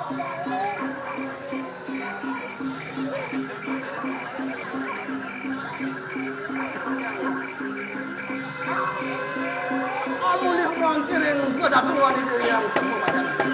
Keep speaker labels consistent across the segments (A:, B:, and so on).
A: Kamu lihat mangkirin kedatuan itu yang semua macam itu.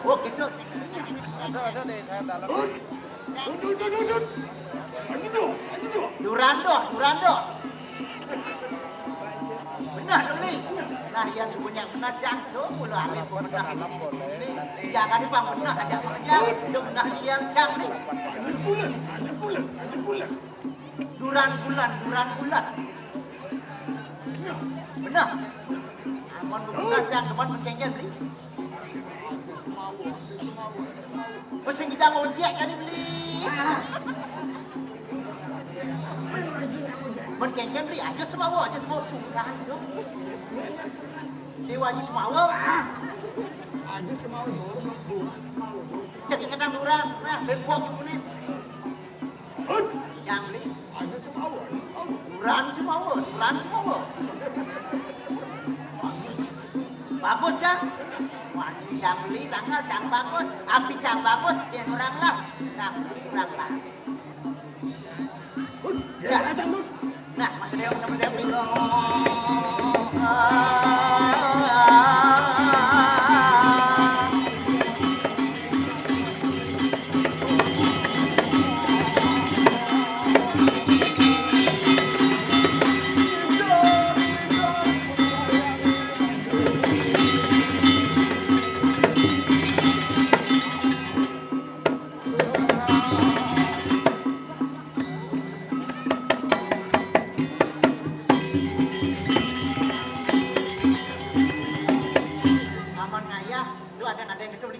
B: Oh gitu. Durando. Benar beli. Nah yang sebenarnya benar jantung mulu alih benar ini. Jangan dipang benar aja kerja. Benar yang canggih. Duran bulan. Benar. Aman benar jangan depan berkencan beli. Mesin kita ngojek kan beli. Berkencan beli aja semua sukan dong. Dewa aja semua. Aja semua. Jadi kadang durang, nah bepok ini. Yang beli aja semua. Duran semua. Bagus kan? Jam beli sangat jam bagus, api jam bagus dia orang lah, nah kurang lah. Ya, nah Mas Dewa sama dia beli.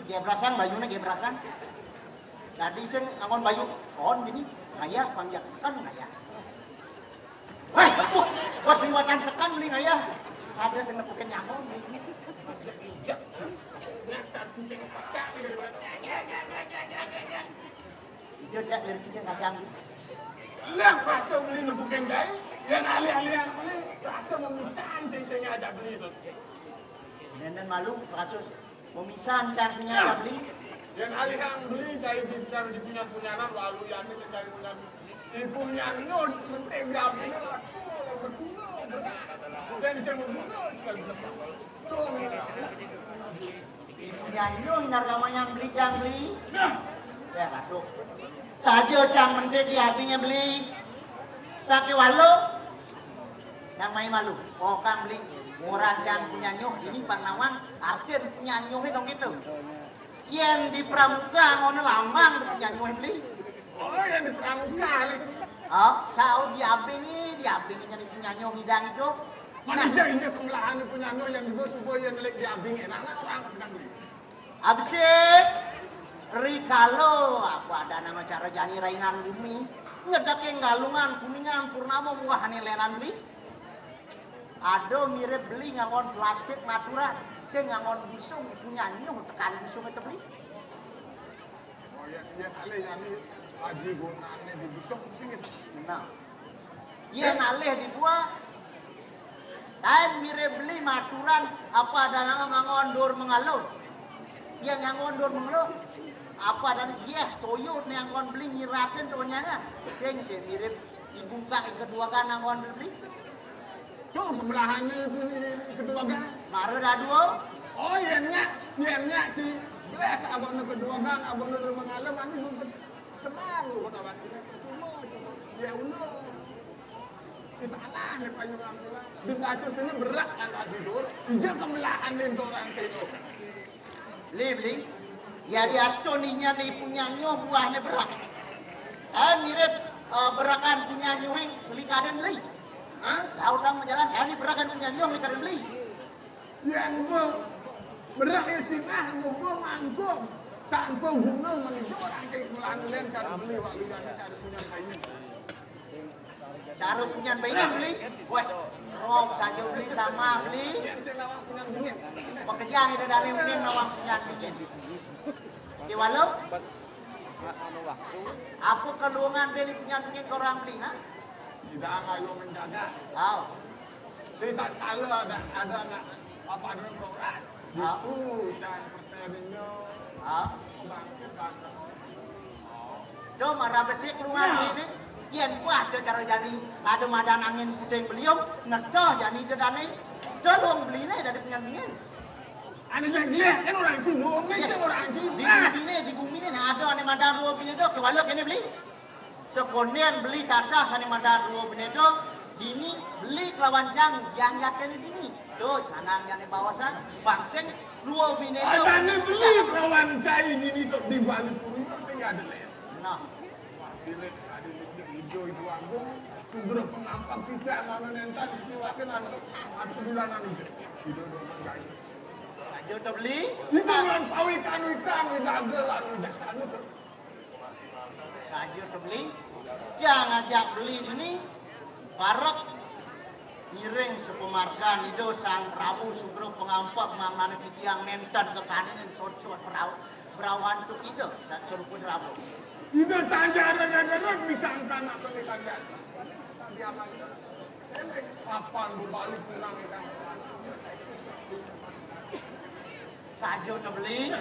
B: Gebrasang, bajunya gebrasang. Tadi sing ngangon bayu kon gini, ngaya pangjak sekan ngaya. Wah, bos liwatan sekan beli ngaya. Ada sing nepukin nyangon.
C: Ijak. Nyacar cincin pecah.
B: Ijo dak dari cincin kasang.
C: Lah rasa beli nebukin jai. Yang alih-alih yang beli rasa memisahan jai saya ngajak beli itu.
B: Nenen malu kasus memisahan caranya ada beli.
C: Yang alih yang beli jai dicari di punya-punyanan lalu yang ini cari punya ibunya nyut mentega ini lah. Dan dicari benar sekali.
B: Nyanyo nargamanya beli cang beli. Ya kado. Saja cang mendet di apinya beli. Sakit walu. Yang main malu. Oh kang beli. Orang cang punya nyoh. Ini panawang. Artinya punya nyoh itu gitu. Yang di pramuka ngono lambang punya nyoh beli.
C: Oh yang di pramuka nih.
B: Oh, sao di abing jadi punya nyoh hidang itu.
C: Mana injak kemelahan punya nyoh yang dibuat supaya yang di abing enak orang sedang beli.
B: Abis Rikalo, aku ada nama cara jani rainan bumi. Ngedaking galungan, kuningan, purnama, muahani lenan beli. Ado mirip beli ngangon plastik natura. Saya ngangon busung, punya nyuh, tekan busung itu beli.
C: Oh yang alih yang ini haji gunanya di busuk singit.
B: Nah, yang alih dibuat. Dan mirip beli maturan, apa ada nama ngangon dur mengaluh. Yang ngangon dur mengaluh. Apa dan iya toyo yang kon beli nyiratin tonyanya sing mirip dibuka kedua kan nang beli
C: Tuh sebelahannya itu kedua kan.
B: mare da duo
C: Oh yennya ci belas abang kedua kan abang nu mengalem anu numpet semaru kota batu ya uno kita aneh payung ambulan di bacur sini berat anak tidur ijak kemelahan itu orang itu
B: beli ya di astoninya nih punya nyoh buahnya berak. Mirip berakan punya nyoh yang beli kaden beli. Tahu tang jalan, ini berakan punya nyoh beli kaden beli.
C: yang berak ya sinah ngomong mangkuk tangkung gunung menuju orang kayak kemelahan lain cara beli waktu yang cari punya kayu.
B: Cara punya bayi beli, wah, rom saja beli sama beli.
C: Yang saya nawang punya dingin.
B: Pekerjaan itu dari ini nawang punya dingin. Di walau, apa kelungan dari punya dingin orang beli, ha?
C: Tidak ngayo menjaga.
B: Tahu.
C: Tidak kalau ada anak apa ada progres.
B: Tahu.
C: Jangan pertanyaan
B: Tahu.
C: bangkitkan.
B: Do marah bersih kelungan ini. Yen puas cara jadi ada madan angin puting beliau, ngedoh jadi dedane. Tolong beli ini dari punya dingin.
C: Ada yang dia kan orang Cina, kan orang Cina.
B: Di bumi ini ada ane madan dua bini do, kewalau kene beli. Sekonian beli kata ane madan dua bini do, dini beli kelawan jang yang yakin dini. Do canang yang bawasan, bangseng dua bini do.
C: Ada yang beli kawan cai ini untuk di Bali Puri, saya ada lihat.
B: Nah,
C: Bilik ada hijau itu agung, sumber pengampak tidak mana nentas diwakil ada bulanan itu. Itu doang cai.
B: saja udah beli.
C: Itu bulan pawi ikan jaga lalu jaksana tuh.
B: Saja udah beli. Jangan ajak beli ini. Barak miring sepemargan itu sang Prabu Sugro pengampak mangane yang nentan ke kanan dan sot-sot berawan tuh itu saat pun Prabu.
C: Itu tanjaran misang tanah ke tanjaran. Tadi aman itu. Papan berbalik pulang ikan.
B: Saja udah beli.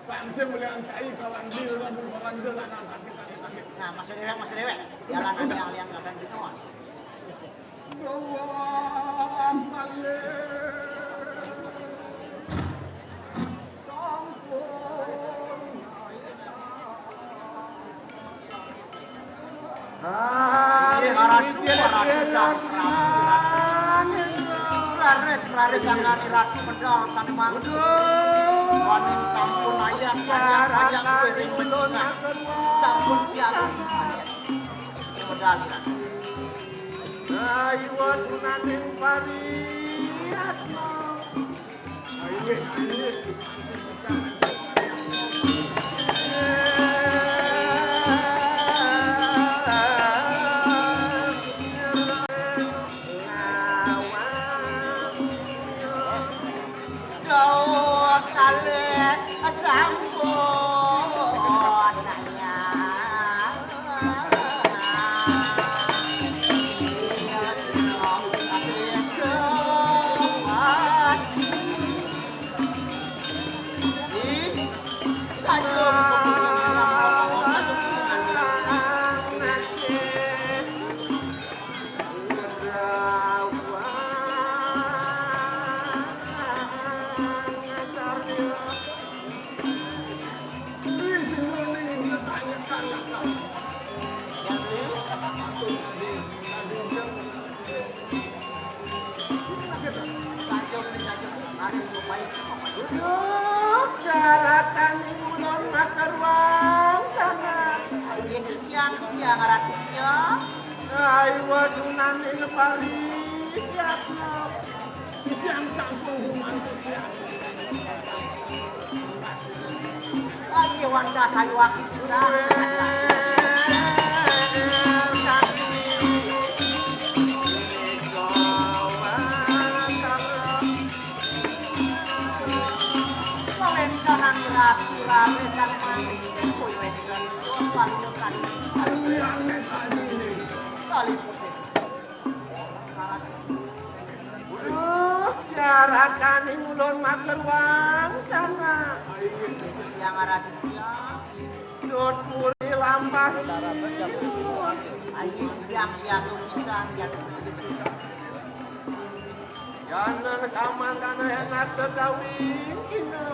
C: Bangsa melihat cai kawan dia orang dia anak sakit.
B: Nah, masih dewek. Jalan yang akan dinoan.
C: Allah malle.
B: Rares angani raki medal sane mangku. Waning sampun ayat banyak kue rindunan. Sampun siaran. Medal raki.
A: Ayo tunaning pariatno. Ayo.
C: anak kamu.
A: Garakan ulun makarwang sana.
B: Yang ngaraknya.
A: Ay wadunan ini balik ya.
C: Yang campur mantu dia.
B: Lagi wanda saya waktu bisa.
A: Garakan ulun makarwang sana.
B: Yang ngaraknya.
A: Dut puri lampah.
B: Ayo yang siatu bisa yang
A: Jangan sama kana enak kawin kina.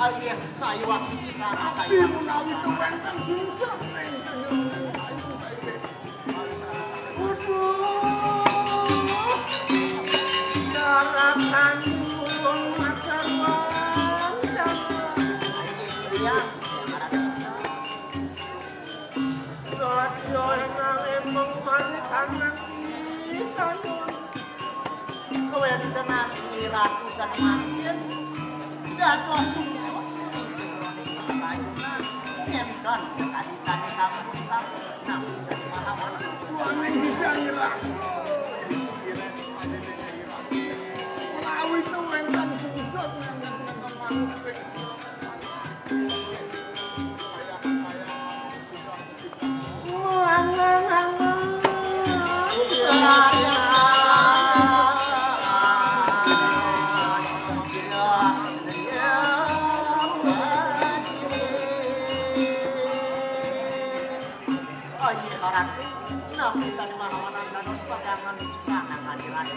B: Ayah saya waktu di sana saya.
C: Tapi menawi itu benteng susah nih.
A: Garakan ulun makarwang sana.
B: Yang ngaraknya.
A: Radio enang emang manik anak kita nun.
B: Kowe tenang di ratusan makin. Dados sungsut di sebrone kayunan. Nyemdon sekali sane kampung sampe nabi sane mahawan.
C: Suami bisa nyerang. Menawi itu benteng susah nih.
B: Bisa di mana-mana dados pegangan di sana hadiran.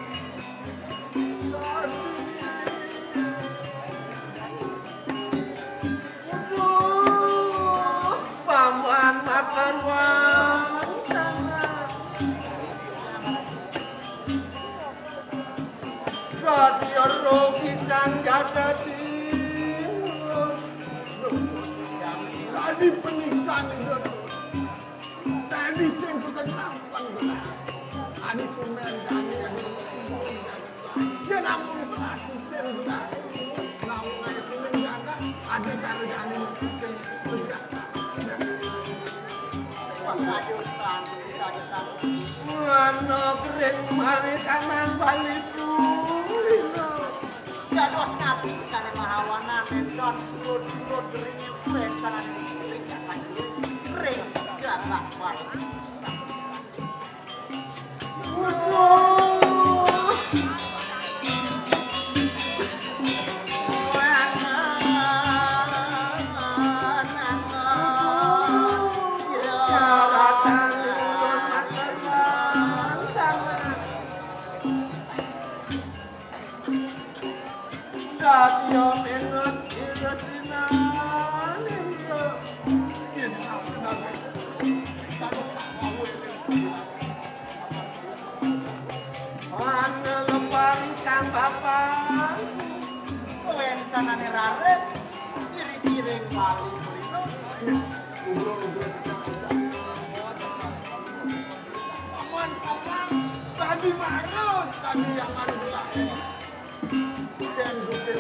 A: Paman makarwang sana. Radio rogi kang gagadin.
C: Tadi pernikahan itu. Tadi sing kekenapan belah. Adi pemain kami yang dia namun asisten belah. Namun aja pemain jaga. Ada cara kami berjaga.
B: Sajusan.
A: Mana kering mari kanan balik lino.
B: Dados nabi sana mahawana mendon surut beringin kuen kanan ring jalan ring jalan balik. kanane rares, kiri-kiri bali kulino.
C: Paman, tadi marut, tadi yang anu belah. Yang gede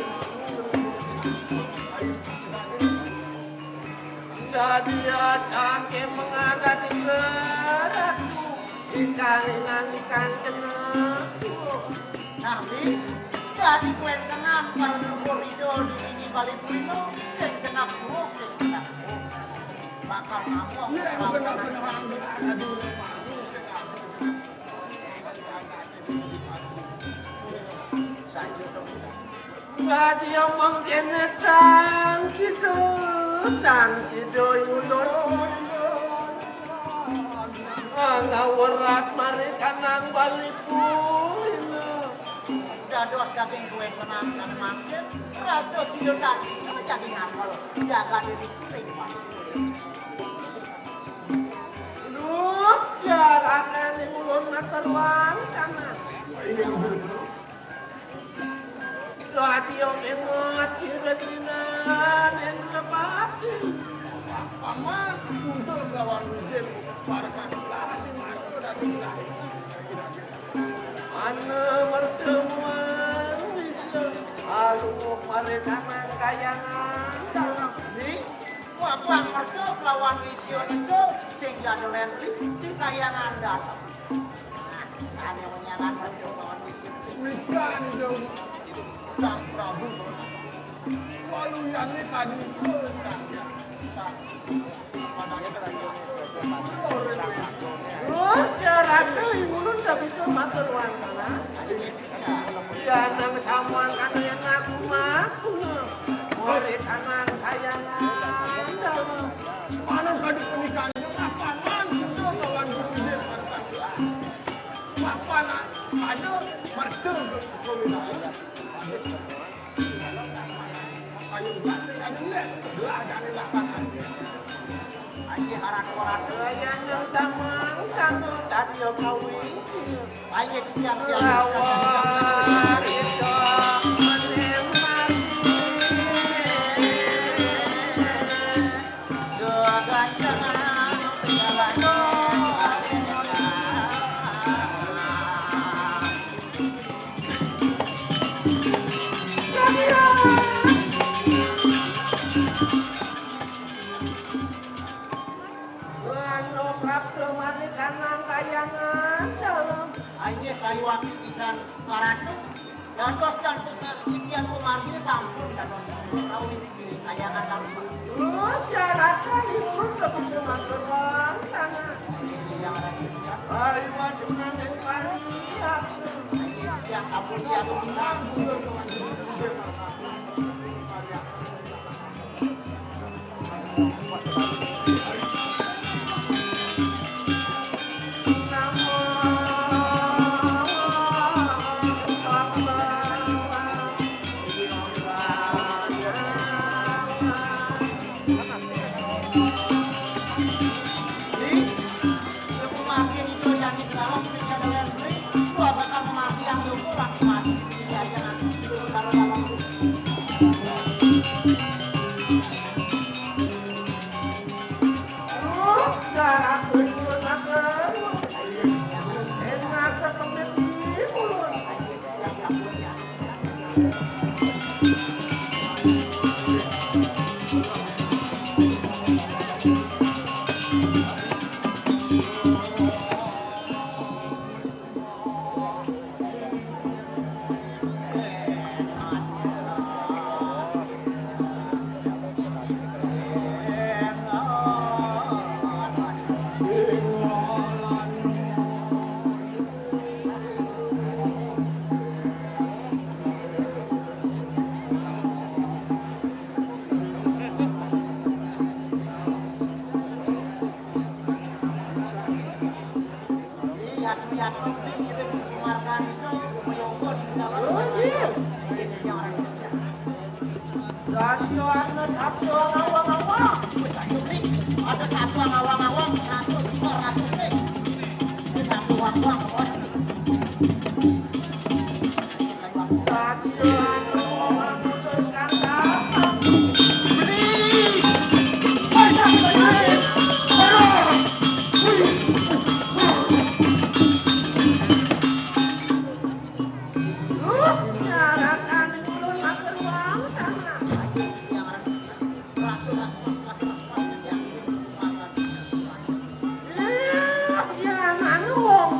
A: Jadi ada mengadat di beratku, ikalingan ikan kenakku.
B: Nabi, jadi kuen kenal para leluhur itu di bali kulino, sing cenap buah, sing cenap buah. Bakal ngomong,
C: yang benar-benar ambil ada di rumah.
A: Badi yang mengkenetang situ dan situ ulun. Ngawerat mari kanang baliku.
B: dados daging kue kenang sana makin, rasa sido dan sido jadi ngakal, jaga diri sing
A: Duh, jarakan di ulun ngateruan sana. Gadi yang emot, cires linan, yang kepati.
C: Paman, untuk lawan ujian, barkan latih masuk dan mulai.
A: Ana mertemuan bisa alu paredanan kayangan dalam
B: ni, wabang masuk lawan vision itu, sehingga dolen di kayangan dalam. Nah, ada menyangan masuk lawan vision.
C: Wikan dong, sang Prabu. Walau yang ini tadi besar ya.
A: oh jarakan ulun tapi itu materuan sana ya nang samuan kana yang aku maku murid anan kayangan dalam
C: Mana tadi pernikahan itu paman itu lawan ujian barkan papan ada merdu kombinasi. Ayo belasing ada lihat, belah jangan lakukan.
B: Ayo harat-harat.
A: yang sama kanu tadi yo kawin
B: Ayo kijang
A: lawan itu menemani
B: dua ganjangan segala Ayo saya waktu pisang karatu. Dados dan sekian kumarnya sampun dados tahu ini kayangan dalam.
A: jarakan itu lebih materuan sana
B: Yang ada di sini.
A: ayo wadunan yang pariak
B: Yang sampun siap pisang. Ada satu awang-awang, satu dua ratus nih. Ini satu awang-awang.
A: Tadi aku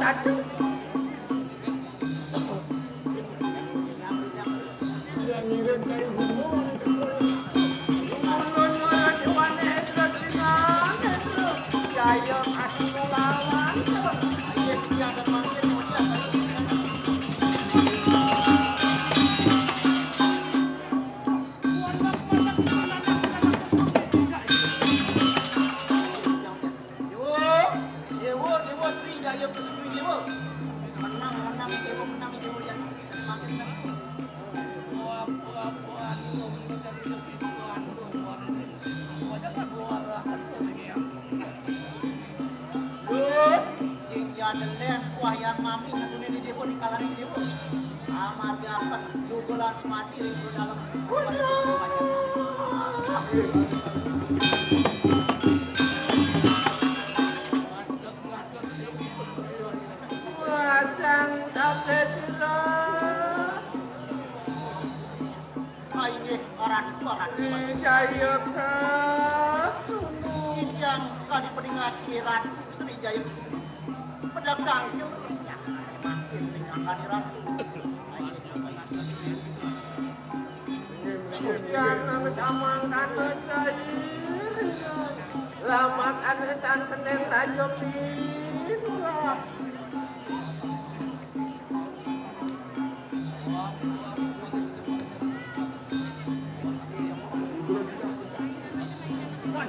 A: aduh.
C: Dia ngirim saya gubernur.
A: Gubernur Dewane Hendro Tringan Hendro. Jaya kasih lawan.
B: Ayo dia dan mangkin Dewa Sri Jaya Kesumi Dewa. Menang Dewa jangan semakin sing jadelen wayang mami ngene di Dewa di kalane Dewa. Amarga apa jugolan semati ring dalam.
A: Wajang dapat sila.
B: Ini orang
A: Jaya kasunu.
B: yang kali peningaci Ratu Sri Jaya Kesumi. Pedang makin dengan Ratu.
A: Yang samangkan cair. Lamat anetan keneng rajo pinula.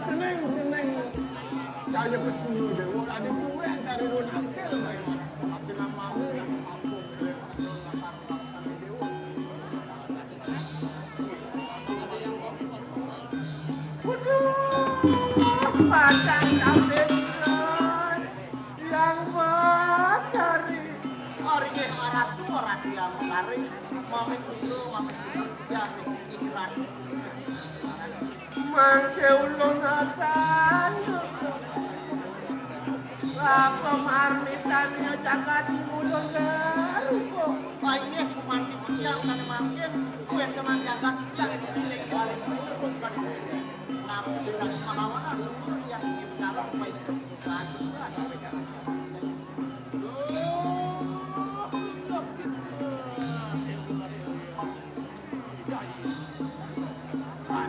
C: Jeneng Jaya Kesumi Dewa ada dua yang cari don angkel mereka. Tapi nama
A: Pasang kabin yang berdari.
B: Hari ini orang yang menarik. Mami dulu yang istirahat.
A: Mangke ulun atan. Apa marmitannya jaga di mulun garuko.
B: Baiknya kumandi yang sana mungkin kue teman jaga yang dipilih paling terus kali ini. Namun dengan pengalaman semua yang sekitar baik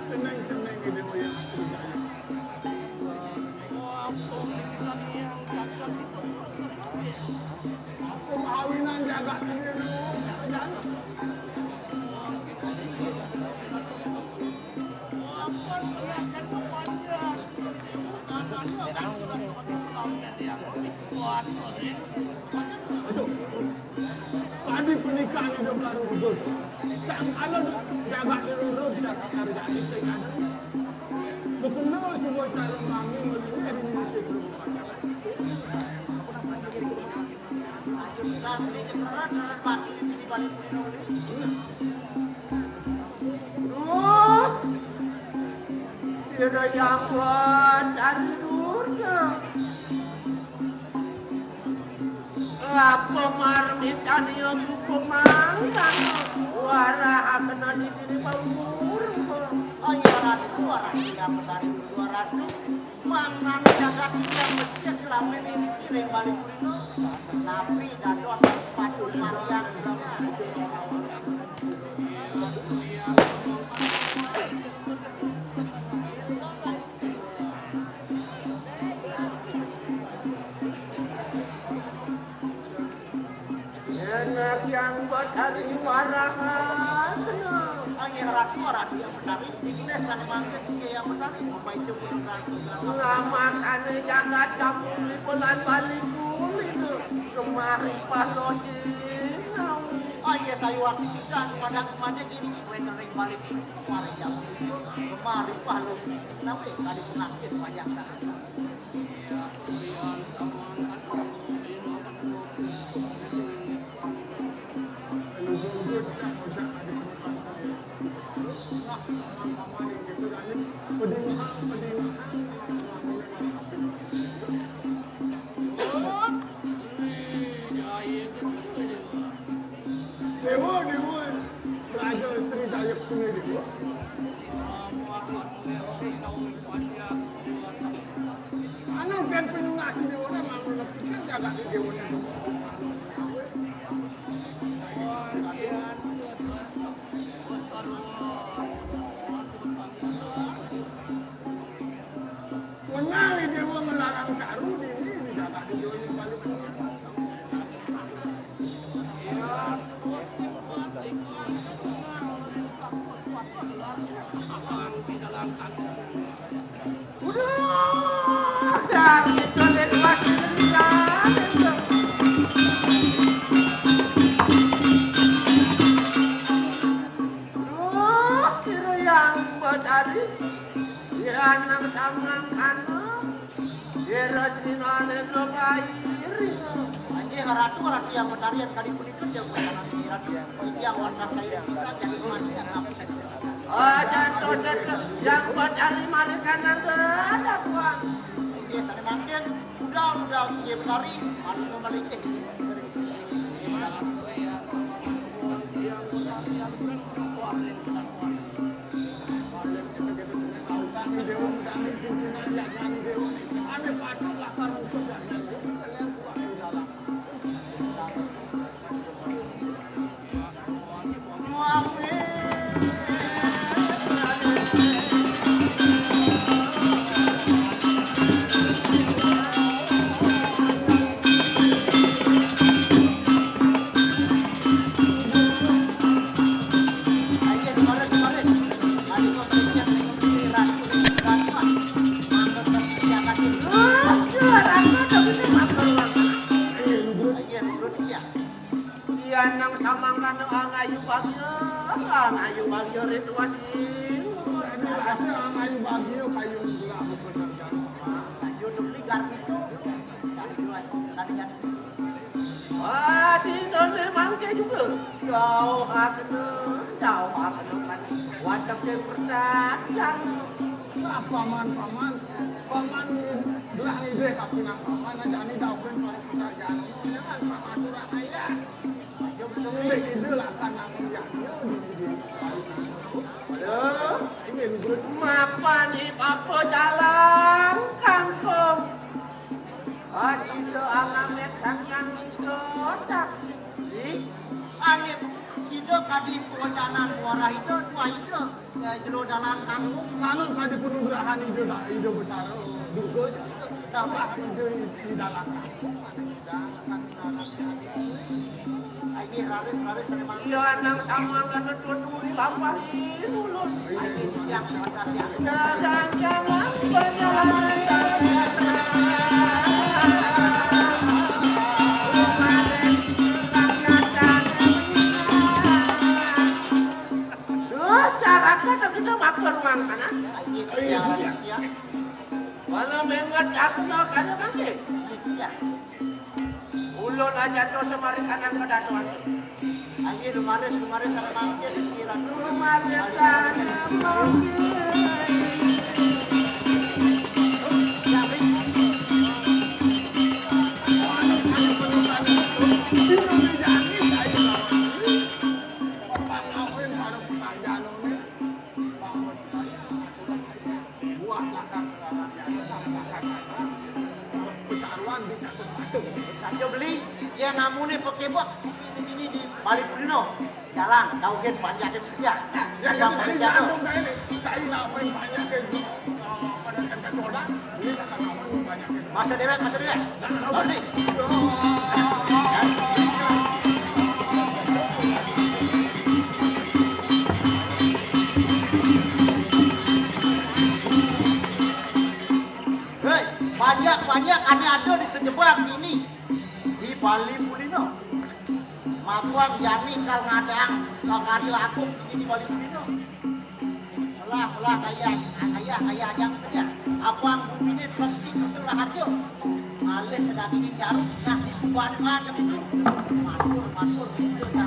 C: seneng ide yang pemahawinan jaga diri jangan tadi pernikahan hidup baru rudut sang kalau jaga diri rudut jaga kerja ini saya ada betul semua cara mangi melalui Indonesia belum pacaran
B: besar ini beneran pagi di balik
A: Tira yang dari durga. Apa marmitan yang buku mangkan. Warah kena di diri panggur.
B: orang itu orang yang menarik orang itu mangan jagat yang masjid selama ini dikirim balik itu tapi dados patut Maria
A: Enak yang bercari warangan.
B: Ratu yang menarik di desa mangkat sih yang menarik membaca cemburan
A: Ngamak ane jagat kamu di pelan balik itu kemari paloji.
B: iya saya waktu bisa kemana gini kue kering balik kemari jam kemari palu tapi kali penyakit banyak sangat
C: Dewa, Raja Sri Jaya Kesumi Dewa. jaga di dewan itu. Menang dia melarang caru ini dijaga di dewan yang balik.
A: Udah, jangan itu lewat kira yang bertadi, dia nang samang kanu, dia rajin ane drobairi.
B: Anjing haratu yang bertarian kali pun itu yang berjalan sirat yang warna saya bisa jadi mandi yang apa saja.
A: Oh, jantung yang bertadi mari kanan ada tuan.
B: Iya, saya makin udah sih bertari, mandi kembali ke.
A: Nang samang kan angayu bagyo itu wasin.
C: Jadi rasa angayu bagyo kayu gula bener kan.
B: Sajo beli garpu itu.
A: Wah, di done mangke juga. Jauh kan. Wadah ke percayaan.
C: Paman belah ide tapi nang paman aja ni daukeun para pekerjaan. Jangan paman surah ayah. Ini ide lah kan nang yang di.
A: Aduh, ini menurut mapan apa jalan kangkung. Itu angamet sangyang itu dak.
B: Anip sido kadi pewacanan warah itu dua itu jero dalam kampung
C: Kanun kadi penugrahan ide dak ide besar. Duga aja. Tambah ide di dalam kampung kan
B: Aje laris memang
A: Ya nang sama kan dua dilampahin ulun.
B: aje yang fantasi
A: Jangan berjalan. Cara kita makan ruang sana.
B: aje ya
A: Mana mengat aku nak ada mangke.
B: ya
A: Ulun aja tu semari kanan ke datuan.
B: aje lumaris sama mangke dikira
A: Rumahnya kanan
B: saja beli ya namune pekebok ini di Bali Purino jalan daugen banyak kerja
C: Ya
B: yang
C: tadi
B: Malaysia tuh
C: Bandung kayak ini, saya ngapain banyak ke pada tempat orang, ini akan ngapain banyak ke.
B: masa dewek balik hei banyak ada di sejebak ini di Bali Purino Mapuang Yani kal ngadang kal kari laku ini di Bali Purino Lah kaya yang kerja Apuang bumi ini penting untuk rahajo Males sedang ini jarum Nah di sebuah dengan itu Matur itu